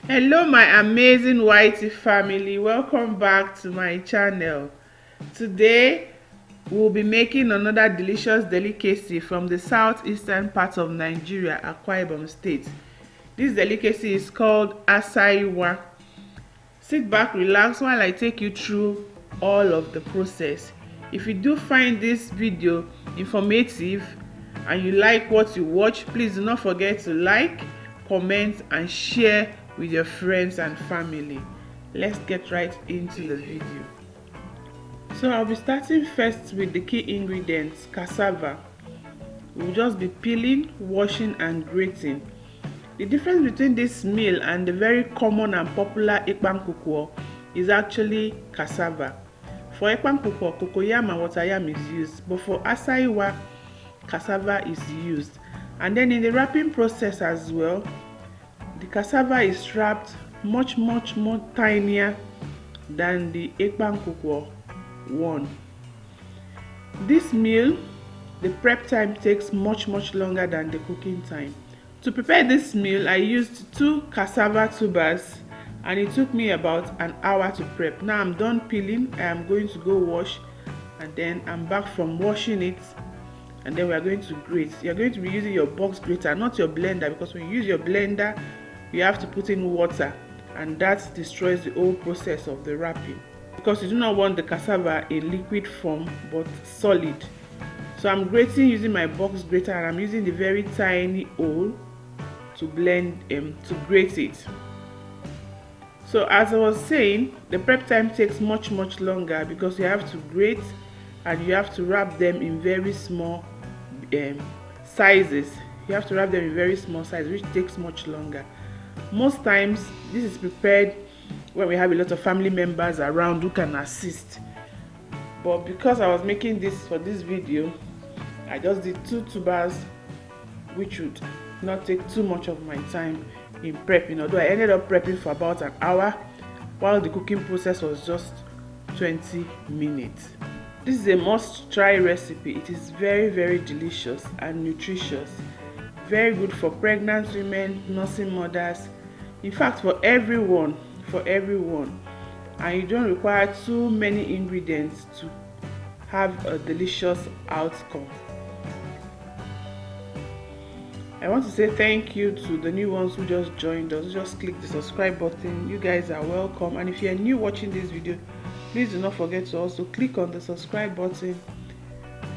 Hello my amazing whitey family, welcome back to my channel. Today we'll be making another delicious delicacy from the southeastern part of Nigeria, Akwa Ibom state. This delicacy is called Asa Iwa. Sit back, relax while I take you through all of the process. If you do find this video informative and you like what you watch, please do not forget to like, comment and share with your friends and family. Let's get right into the video. So I'll be starting first with the key ingredients, cassava. We'll just be peeling, washing and grating. The difference between this meal and the very common and popular Ekpangnkukwo is actually cassava. For Ekpangnkukwo, cocoyam and water yam is used, but for Asa Iwa, cassava is used. And then in the wrapping process as well, the cassava is wrapped much more tinier than the Ekpangnkukwo one. This meal, the prep time takes much longer than the cooking time. To prepare this meal, I used 2 cassava tubers and it took me about an hour to prep. Now I'm done peeling. I am going to go wash and then I'm back from washing it, and then we are going to grate. You're going to be using your box grater, not your blender, because when you use your blender you have to put in water and that destroys the whole process of the wrapping, because you do not want the cassava in liquid form but solid. So I'm grating using my box grater and I'm using the very tiny hole to blend to grate it. So as I was saying, the prep time takes much longer because you have to grate and you have to wrap them in very small sizes. You have to wrap them in very small sizes, which takes much longer. Most times this is prepared when we have a lot of family members around who can assist, but because I was making this for this video, I just did 2 tubers, which would not take too much of my time in prepping, although I ended up prepping for about an hour while the cooking process was just 20 minutes. This is a must try recipe. It is very delicious and nutritious, very good for pregnant women, nursing mothers, in fact for everyone, and you don't require too many ingredients to have a delicious outcome. I want to say thank you to the new ones who just joined us. Just click the subscribe button. You guys are welcome, and if you are new watching this video, please do not forget to also click on the subscribe button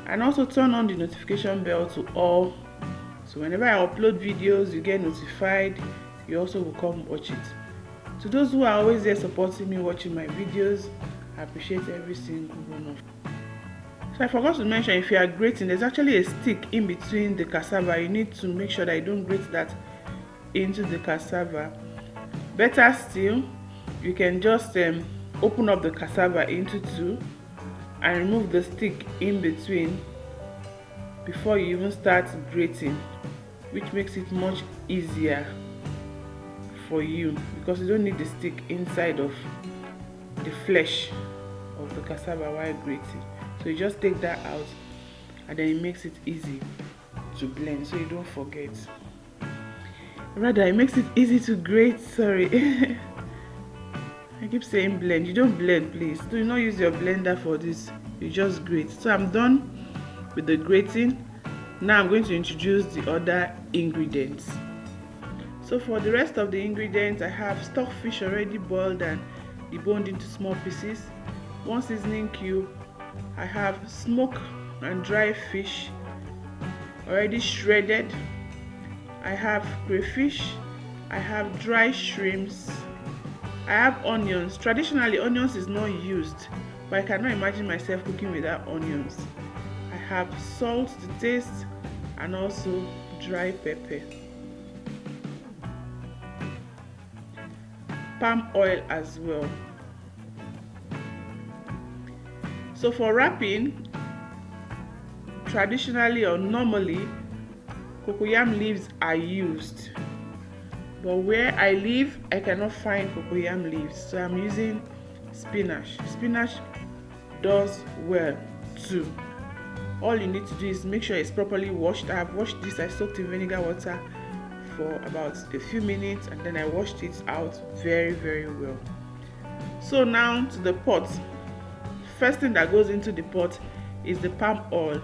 and also turn on the notification bell to all, so whenever I upload videos you get notified. You also will come watch it. To those who are always there supporting me watching my videos, I appreciate every single one of you. So I forgot to mention, if you are grating, there's actually a stick in between the cassava. You need to make sure that you don't grate that into the cassava. Better still, you can just open up the cassava into 2 and remove the stick in between before you even start grating, which makes it much easier for you, because you don't need the stick inside of the flesh of the cassava while grating. So you just take that out and then it makes it easy to blend, so you don't forget. Rather, it makes it easy to grate. Sorry. I keep saying blend. You don't blend, please. Do not use your blender for this. You just grate. So I'm done with the grating. Now I'm going to introduce the other ingredients. So for the rest of the ingredients, I have stockfish already boiled and deboned into small pieces, 1 seasoning cube. I have smoked and dry fish already shredded. I have crayfish. I have dry shrimps. I have onions. Traditionally, onions is not used, but I cannot imagine myself cooking without onions. I have salt to taste and also dry pepper. Palm oil as well. So for wrapping, traditionally or normally, cocoyam leaves are used, but where I live I cannot find cocoyam leaves, so I'm using spinach. Spinach does well too. All you need to do is make sure it's properly washed. I have washed this. I soaked in vinegar water for about a few minutes, and then I washed it out very well. So now to the pot. First thing that goes into the pot is the palm oil.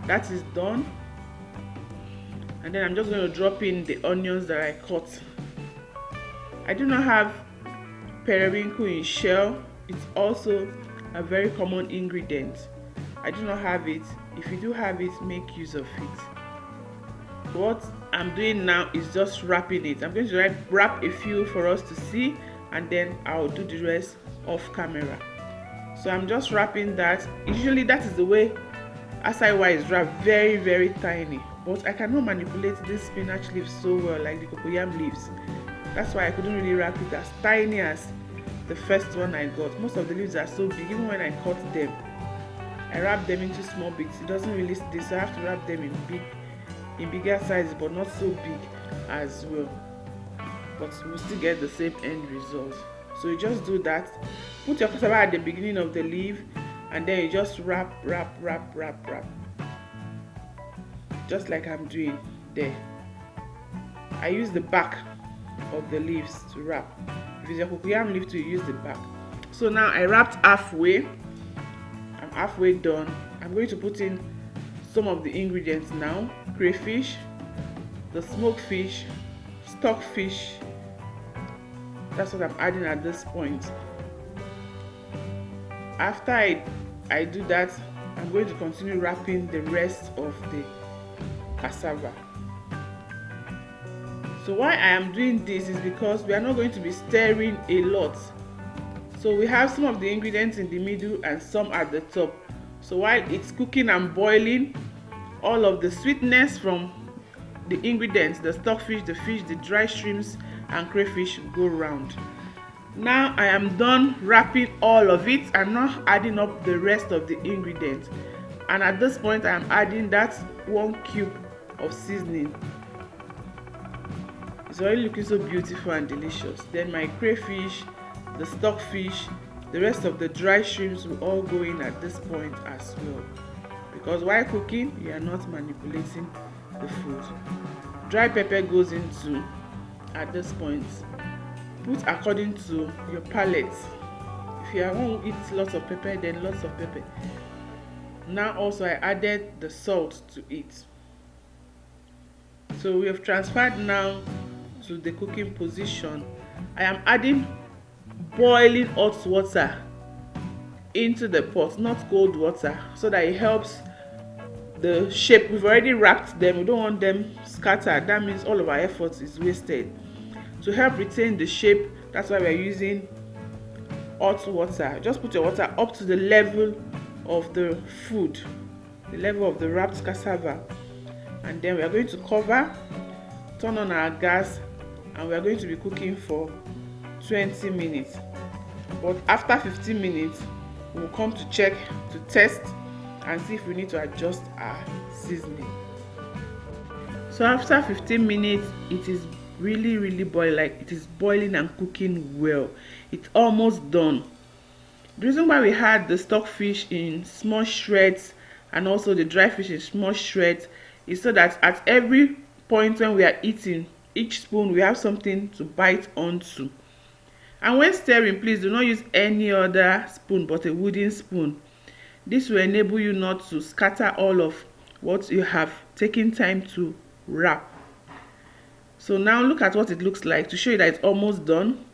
That is done, and then I'm just going to drop in the onions that I cut. I do not have periwinkle in shell. It's also a very common ingredient. I do not have it. If you do have it, make use of it. What I'm doing now is just wrapping it. I'm going to wrap a few for us to see, and then I'll do the rest off camera. So I'm just wrapping that. Usually that is the way Asa Iwa is wrapped, very tiny, but I cannot manipulate this spinach leaves so well like the cocoyam leaves. That's why I couldn't really wrap it as tiny as the first one I got. Most of the leaves are so big. Even when I cut them, I wrap them into small bits. It doesn't really stay, so I have to wrap them in bigger sizes, but not so big as well. But we'll still get the same end result. So you just do that. Put your cassava at the beginning of the leaf, and then you just wrap, just like I'm doing there. I use the back of the leaves to wrap. If it's a cocoyam leaf, to use the back. So now I wrapped halfway. I'm halfway done. I'm going to put in some of the ingredients now. Crayfish, the smoked fish, stockfish. That's what I'm adding at this point. After I do that, I'm going to continue wrapping the rest of the cassava. So why I am doing this is because we are not going to be stirring a lot. So we have some of the ingredients in the middle and some at the top. So while it's cooking and boiling, all of the sweetness from the ingredients, the stockfish, the fish, the dry shrimps and crayfish go round. Now I am done wrapping all of it. I'm not adding up the rest of the ingredients, and at this point I am adding that 1 cube of seasoning. It's already looking so beautiful and delicious. Then my crayfish, the stockfish, the rest of the dry shrimps will all go in at this point as well, because while cooking you are not manipulating the food. Dry pepper goes into at this point. Put according to your palate. If you want to eat lots of pepper, then lots of pepper. Now also I added the salt to it. So we have transferred now to the cooking position. I am adding boiling hot water into the pot, not cold water, so that it helps the shape. We've already wrapped them. We don't want them scattered. That means all of our effort is wasted. To help retain the shape, that's why we're using hot water. Just put your water up to the level of the food, the level of the wrapped cassava, and then we are going to cover, turn on our gas, and we are going to be cooking for 20 minutes. But after 15 minutes, we'll come to check, to test and see if we need to adjust our seasoning. So after 15 minutes, it is really boiling, like it is boiling and cooking well. It's almost done. The reason why we had the stockfish in small shreds and also the dry fish in small shreds is so that at every point when we are eating, each spoon we have something to bite onto. And when stirring, please do not use any other spoon but a wooden spoon. This will enable you not to scatter all of what you have taken time to wrap. So now look at what it looks like to show you that it's almost done.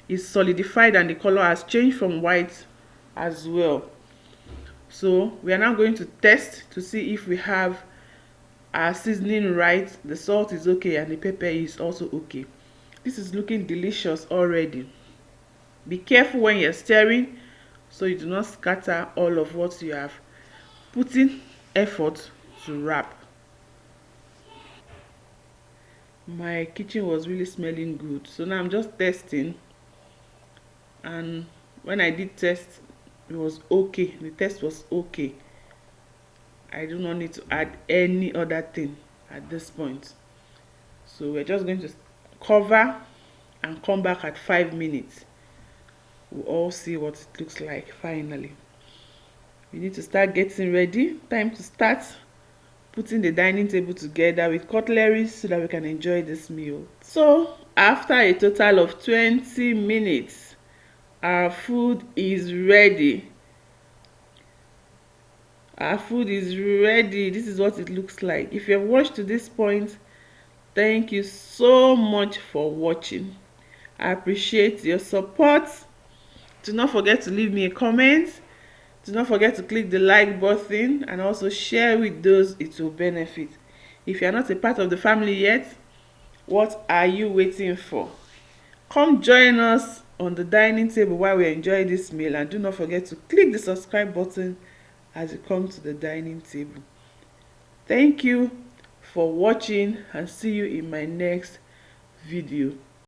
It's solidified and the color has changed from white as well. So we are now going to test to see if we have our seasoning right, the salt is okay, and the pepper is also okay. This is looking delicious already. Be careful when you're stirring so you do not scatter all of what you have put in effort to wrap. My kitchen was really smelling good, so now I'm just testing, and when I did test, it was okay. The test was okay. I do not need to add any other thing at this point. So we're just going to cover and come back at 5 minutes. We'll all see what it looks like finally. We need to start getting ready. Time to start putting the dining table together with cutlery so that we can enjoy this meal. So after a total of 20 minutes, our food is ready. Our food is ready. This is what it looks like. If you have watched to this point, thank you so much for watching. I appreciate your support. Do not forget to leave me a comment. Do not forget to click the like button and also share with those it will benefit. If you are not a part of the family yet, what are you waiting for? Come join us on the dining table while we enjoy this meal, and do not forget to click the subscribe button as you come to the dining table. Thank you for watching, and see you in my next video.